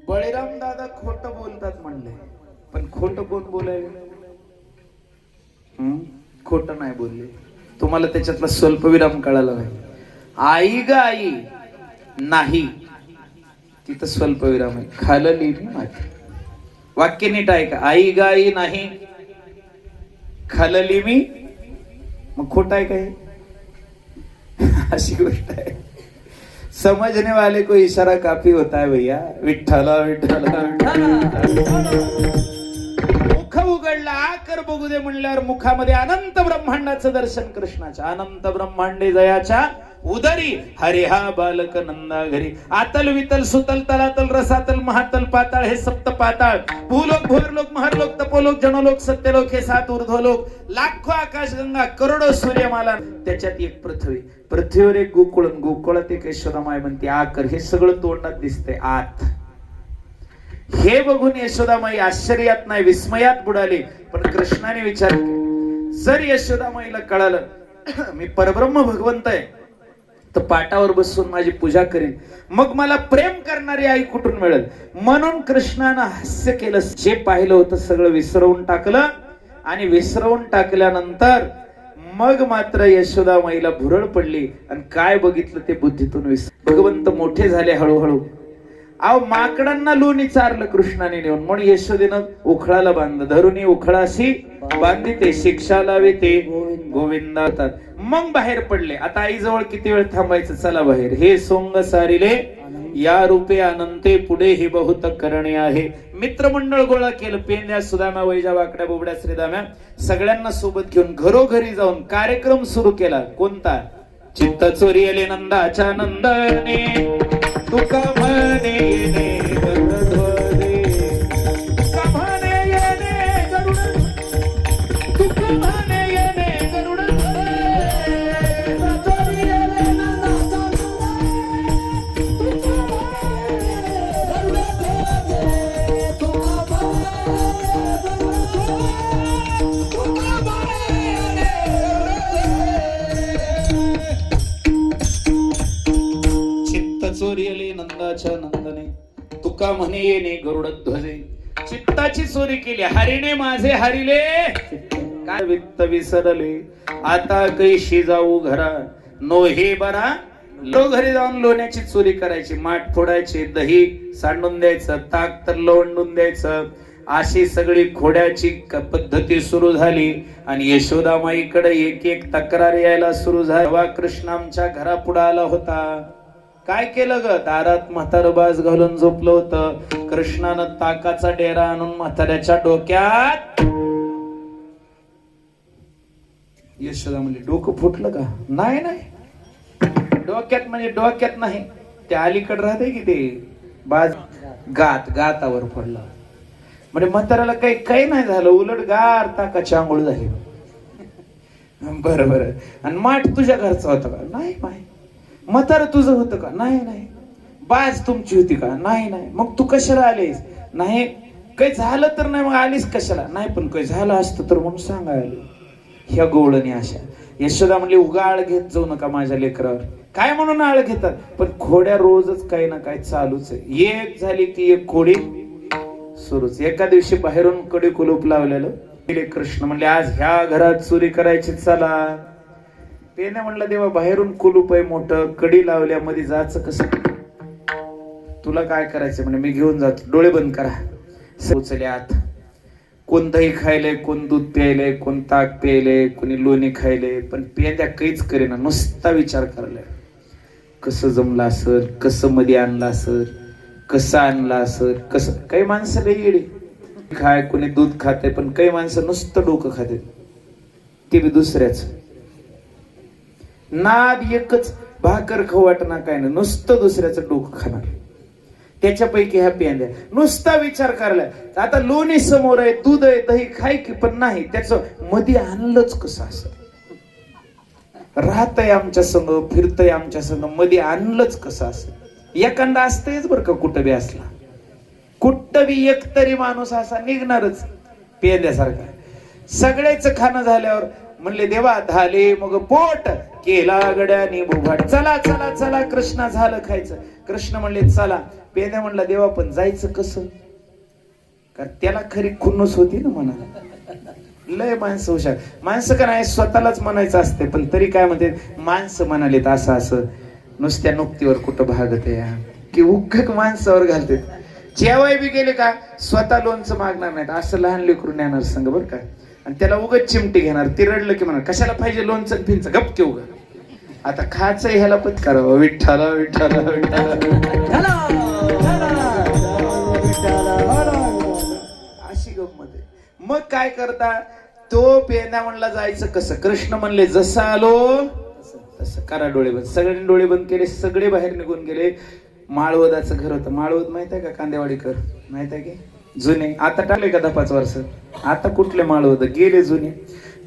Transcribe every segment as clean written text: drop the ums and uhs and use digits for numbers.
बळीराम दादा खोट बोलतात म्हणले, पण खोट कोण बोलायला? खोट नाही बोलले. तुम्हाला त्याच्यातला स्वल्पविराम कळाला नाही. आई ग आई नाही, तिथं स्वल्पविराम आहे. खालली माझी वाक्य नीट आहे का? आई ग आई नाही, खालली मी. मग खोट आहे काय? अशी गोष्ट आहे. समझने वाले को इशारा काफी होता है भैया. विठ्ठला विठ्ठला मुख उघडला कर बघू दे म्हणल्यावर मुखामध्ये अनंत ब्रह्मांडाचं दर्शन कृष्णाच्या. अनंत ब्रह्मांडे जयाच्या उदरी हरी हा बालक नंदा घरी. आतल वितल सुतल तलातल रसातल महातल पाताळ हे सप्त पाताळ. भूलोक भुवरलोक महरलोक तपोलोक जनलोक सत्यलोक हे सात ऊर्ध्वलोक. लाखो आकाशगंगा करोडो सूर्यमाला. त्याच्यात एक पृथ्वी. पृथ्वीवर एक गोकुळ. गोकुळात एक यशोदामाई म्हणते आकर. हे सगळं तोंडात दिसतंय आत. हे बघून यशोदामाई आश्चर्यात नाही विस्मयात बुडाली. पण कृष्णाने विचार केला, जर यशोदामाईला कळालं मी परब्रह्म भगवंत आहे तर पाटावर बसून माझी पूजा करेन, मग मला प्रेम करणारी आई कुठून मिळेल? म्हणून कृष्णानं हास्य केलं. जे पाहिलं होतं सगळं विसरवून टाकलं. आणि विसरवून टाकल्यानंतर मग मात्र यशोदामाईला भुरळ पडली. आणि काय बघितलं ते बुद्धीतून भगवंत मोठे झाले हळूहळू. अहो माकडांना लोणी चारलं कृष्णाने नेऊन. म्हणून यशोदेनं उखळाला बांधलं. धरुणी उखळाशी बांधिते शिक्षा लावे ते गोविंदा. मग बाहेर पडले. आता आई जवळ किती वेळ थांबायचं? चला बाहेर. हे सोंग सारिले या रूपे अनंते पुढे ही बहुत करणे आहे. मित्रमंडळ गोळा केलं. पेंद्या सुदाम्या वैजा वाकड्या बोबड्या श्रीदाम्या सगळ्यांना सोबत घेऊन घरोघरी जाऊन कार्यक्रम सुरू केला. कोणता? चित्त चोरी आले नंदाच्या नंदने तुका म्हणे येणे गरुडध्वजे. तुका म्हणे येणे गरुड. तुका म्हणे येणे गरुडध्वजे. चोरी आले नंदाच्या चोरीले नंदाच्या नंदने तुका म्हणे येणे गरुडध्वजे. चित्ताची चोरी केली. हरिणे माझे हरिले काय वित्त विसरले. आता कैशी जाऊ घरा नोहे बरा. लो घरी जाऊन लोण्याची चोरी करायची. माठ फोडायचे, दही सांडून द्यायचं, ताक तर लोंडून द्यायचं. अशी सगळी खोड्याची पद्धती सुरू झाली. आणि यशोदामाईकडे एक एक तक्रार यायला सुरू झाली. कृष्ण आमच्या घरापुढे आला होता. काय केलं ग? दारात म्हातारं बाज घालून झोपलं होतं. कृष्णानं ताकाचा डेरा आणून म्हाताऱ्याच्या डोक्यात. यशोदा म्हणली डोकं फुटलं का? नाही नाही डोक्यात म्हणजे डोक्यात नाही, त्या अलीकडे राहते की ते बाज गातावर पडला. म्हणजे म्हाताऱ्याला काही नाही झालं, उलट गार ताकाची आंघोळ झाली. बरं बरं. आणि माठ तुझ्या घरचा होता का? नाही नाही. म्हातारं तुझं होतं का? नाही नाही. बाज तुमची होती का? नाही नाही. मग तू कशाला आलीस? नाही. काही झालं तर नाही. मग आलीस कशाला? नाही. पण काही झालं असतं तर म्हणून सांगायला. ह्या गोळणी अशा. यशोदा म्हणली उगा आळ घेत जाऊ नका माझ्या लेकरावर. काय म्हणून आळ घेतात? पण खोड्या रोजच काही ना काही चालूच आहे. एक झाली की एक खोडी सुरूच. एका दिवशी बाहेरून कडे कुलूप लावलेलं गेले कृष्ण म्हणले आज ह्या घरात चोरी करायची चला. पेन्या म्हणला देवा बाहेरून कुलूप आहे मोठं, कडी लावल्या मध्ये जायचं कसं? तुला काय करायचं म्हणे मी घेऊन जातो, डोळे बंद करा. पोचले आत. कोण दही खायले, कोण दूध प्यायले, कोण ताक प्यायले, कोणी लोणी खायले, पण पेंद्या काहीच करेना, नुसता विचार करायला कसं जमलं असेल, कसं मध्ये आणलं असेल, कसं आणलं असेल, कसं. काही माणसं लई येडी खाय, कोणी दूध खाते, पण काही माणसं नुसतं डोकं खाते, ते बी दुसऱ्याच. नाद एकच, भाकर खाऊ वाटणार काय नाही, नुसतं दुसऱ्याचं डोकं खाणार. त्याच्यापैकी ह्या पेंद्या नुसता विचार करायला. आता लोणी समोर आहे, दूध आहे, दही खाय की, पण नाही त्याचं मध्ये आणलंच कसं असं. राहतय आमच्या संग, फिरतय आमच्या संग, मध्ये आणलंच कसं असं. एखादा असतंयच बरं का, कुठं बी असला, कुठं बी एक तरी माणूस असा निघणारच पेंद्यासारखा. सगळ्याच खाणं झाल्यावर म्हणले देवा झाले मग पोट, केला गड्यानी बुभाट, चला चला चला कृष्णा झालं खायचं. कृष्ण म्हणले चला. पेंद्या म्हणला देवा पण जायचं कसं? कारण त्याला खरी खुन्नस होती ना मनाला. लय माणसं हुशार, माणसं का नाही स्वतःलाच म्हणायचं असते, पण तरी काय म्हणते माणसं म्हणालेत असं असं, नुसत्या नुकतीवर कुठं भागत या की उग्गक माणसावर घालते. जेवाय बी गेले का स्वतः लोणचं मागणार नाहीत, असं लहान लेकरून येणार संग बरं का, आणि त्याला उगच चिमटी घेणार. ती रडलं की म्हणा कशाला पाहिजे लोणचं फिंच, गपके उग. आता खायचं ह्याला पण करावं, विठ्ठला विठ्ठला विठ्ठला, अशी गंमत आहे. मग काय करता, तो पेंद्या म्हणला जायचं कसं? कृष्ण म्हणले जसं आलो तसं करा, डोळे बंद. सगळ्यांनी डोळे बंद केले, सगळे बाहेर निघून गेले. माळवदाचं घर होतं. माळवद माहित आहे का? कांदेवाडीकर माहित आहे की? जुने आता टाकले का 10-5 वर्ष, आता कुठले माळवद गेले जुने.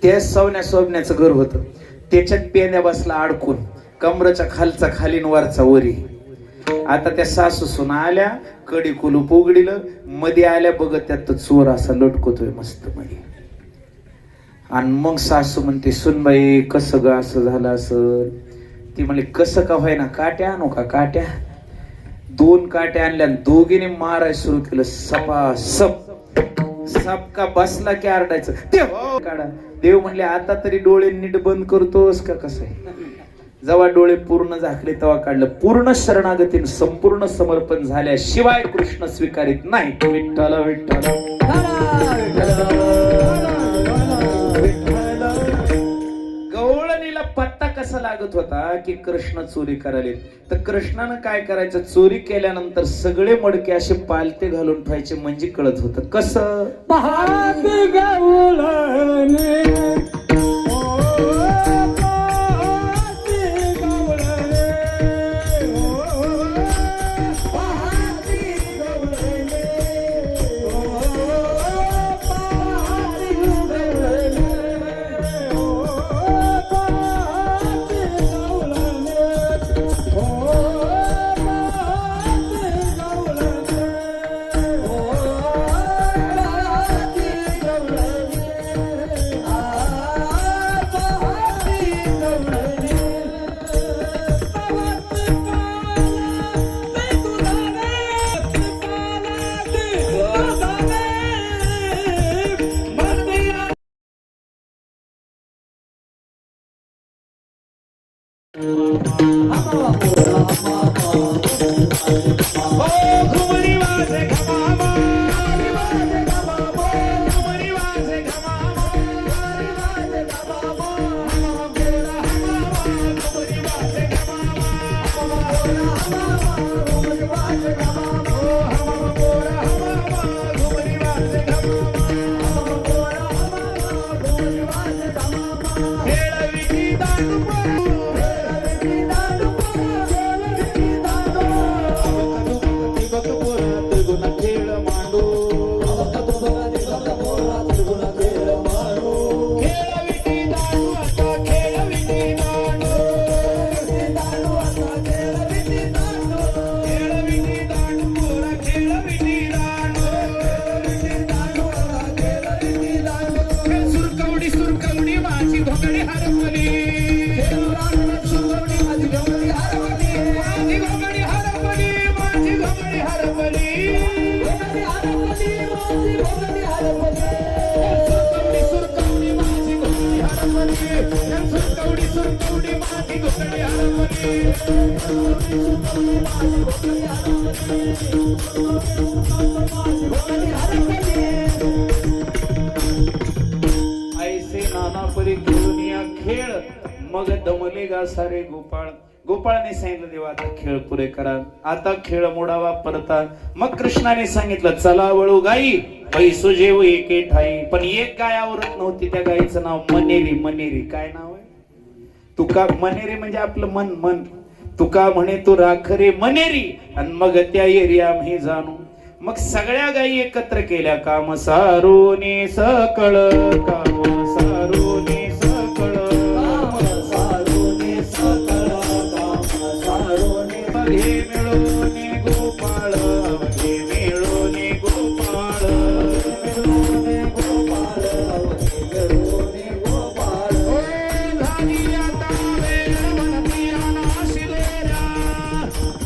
ते सोन्याचं घर होतं, त्याच्यात पेंद्या बसला अडकून, कमरच्या खालचा खालीन वरचा वरी. आता त्या सासू सुना आल्या, कडी कुलूप उघडीलं, मध्ये आल्या बघत त्यात चोर असा लटकतोय मस्त मध्ये. आणि मग सासू म्हणते सुनबाई कसं ग असं झालं असं? ती म्हणली कसं का व्हायना, काट्या आणू का? काट्या 2 काट्या आणल्या, दोघीने माराय सुरू केलं. सपा सप का बसला की आरडायचं देव काढा. देव म्हणले आता तरी डोळे नीट बंद करतोस का कसं आहे? जेव्हा डोळे पूर्ण झाकले तेव्हा काढलं. पूर्ण शरणागतीने संपूर्ण समर्पण झाल्याशिवाय कृष्ण स्वीकारित नाही. विठ्ठल विठ्ठल. गवळणीला पत्ता कसा लागत होता की कृष्ण चोरी करायला, तर कृष्णानं काय करायचं, चोरी केल्यानंतर सगळे मडके असे पालते घालून ठेवायचे, म्हणजे कळत होतं कसं. ऐसे नाना परी खेळून या खेळ मग दमले गा सारे गोपाळ. गोपाळाने सांगितलं देवा आता खेळ पुरे करा, आता खेळ मोडावा परता. मग कृष्णाने सांगितलं चला वळू गाई पैसो जेव एके ठाई. पण एक गाय आवरत नव्हती, त्या गायीचं नाव मनेरी. मनेरी काय नाव आहे? तुका मनेरी म्हणजे आपलं मन. मन तुका म्हणे तू राख रे मनेरी, आणि मग त्या एरिया आम्ही जाणू. मग सगळ्या गायी एकत्र केल्या. काम सारोने सकळ, काम सारोने सकळ, काम सारोने सकळ, काम सारोने. अवघे मिळोने गोपाळ, अवघे मिळोने गोपाळ, मिळोने गोपाळ, अवघे मिळोने गोपाळ. झाली आता वेळ म्हणती अनाशी दोऱ्या,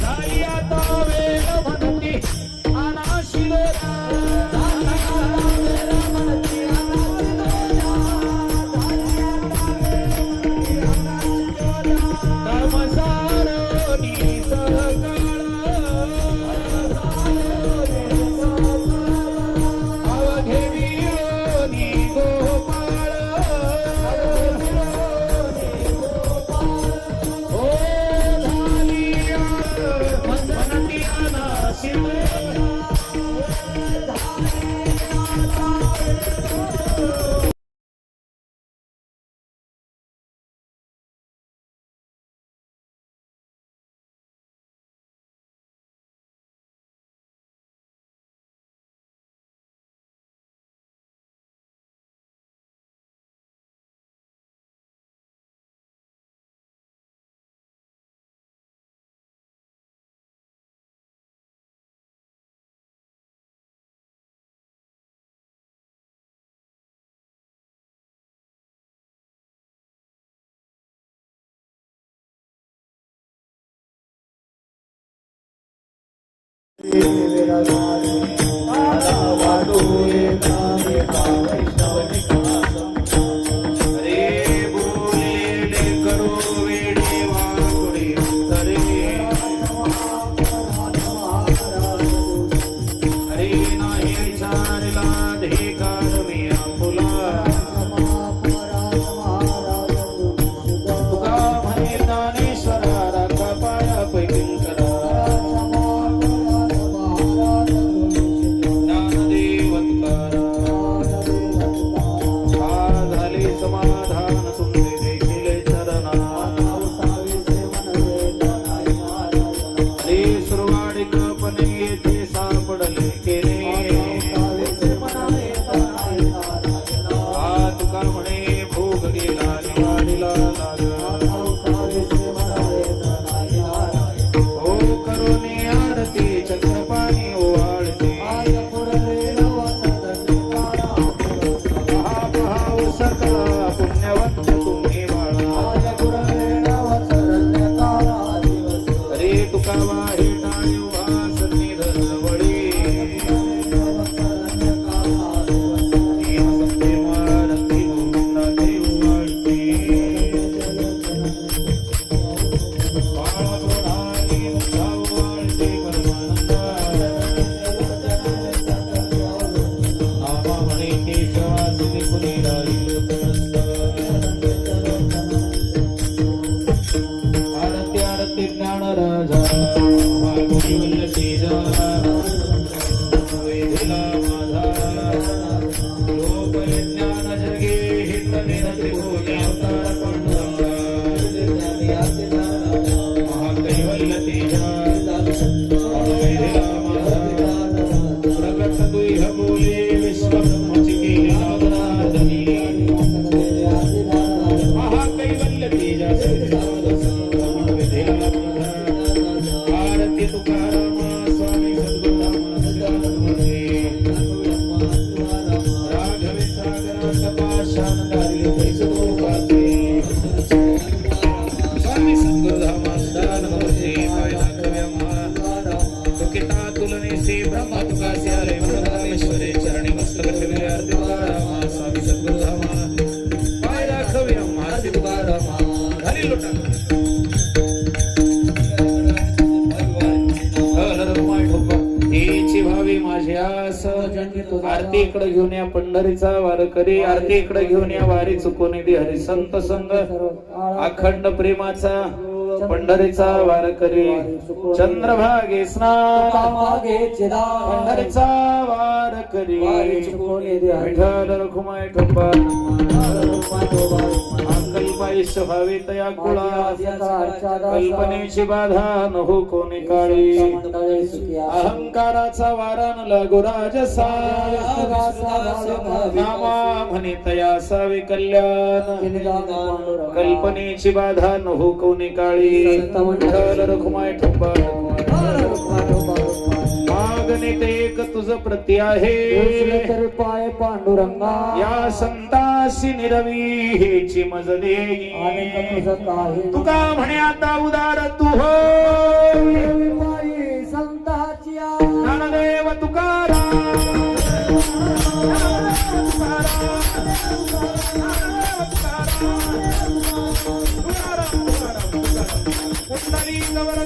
झाली आता वेळ म्हणती अनाशी दोऱ्या, झाली आता वेळ म्हणती अनाशी दोऱ्या, झाली आता वेळ म्हणती अनाशी दोऱ्या. कर्मसारोनी सकळ, अवघे मिळोनी गोपाळ, ओ झाली म्हणती अनाशी दोऱ्या. वारी लोटा हेची भावी माझी आस आरती इकडे घेऊन या पंढरीचा वारकरी आरती इकडे घेऊन या वारी चुकून दे हरी संत संग अखंड प्रेमाचा पंढरीचा वारकरी चंद्रभागे स्नान पंढरीचा वारकरी विठ्ठल रखुमाई ठोपा कल्पाईश भावी तया कुळा कल्पनेची बाधा नको कोणी काळी अहंकाराचा वारा न लागो राजसा नामा म्हणे तया असावे कल्याण कल्पनेची बाधा नको कोणी काळी विठ्ठल रखुमाई ठोपा मागणे ते एक तुझ प्रती आहे पाय पांडुरंगा या संतासी निरवी हेची मज देई तुका म्हणे आता उदार तू हो संताची ज्ञानदेव तुकाराम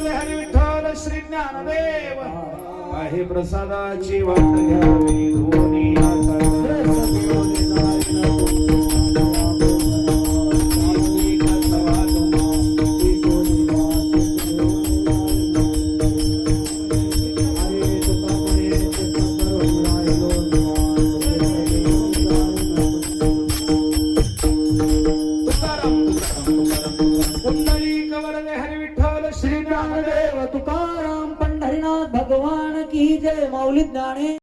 हरी विठ्ठल श्री ज्ञानदेव आहे प्रसादाची वाट घ्यावी धोनी तुकाराम पंढरीनाथ भगवान की जय माऊली ज्ञाने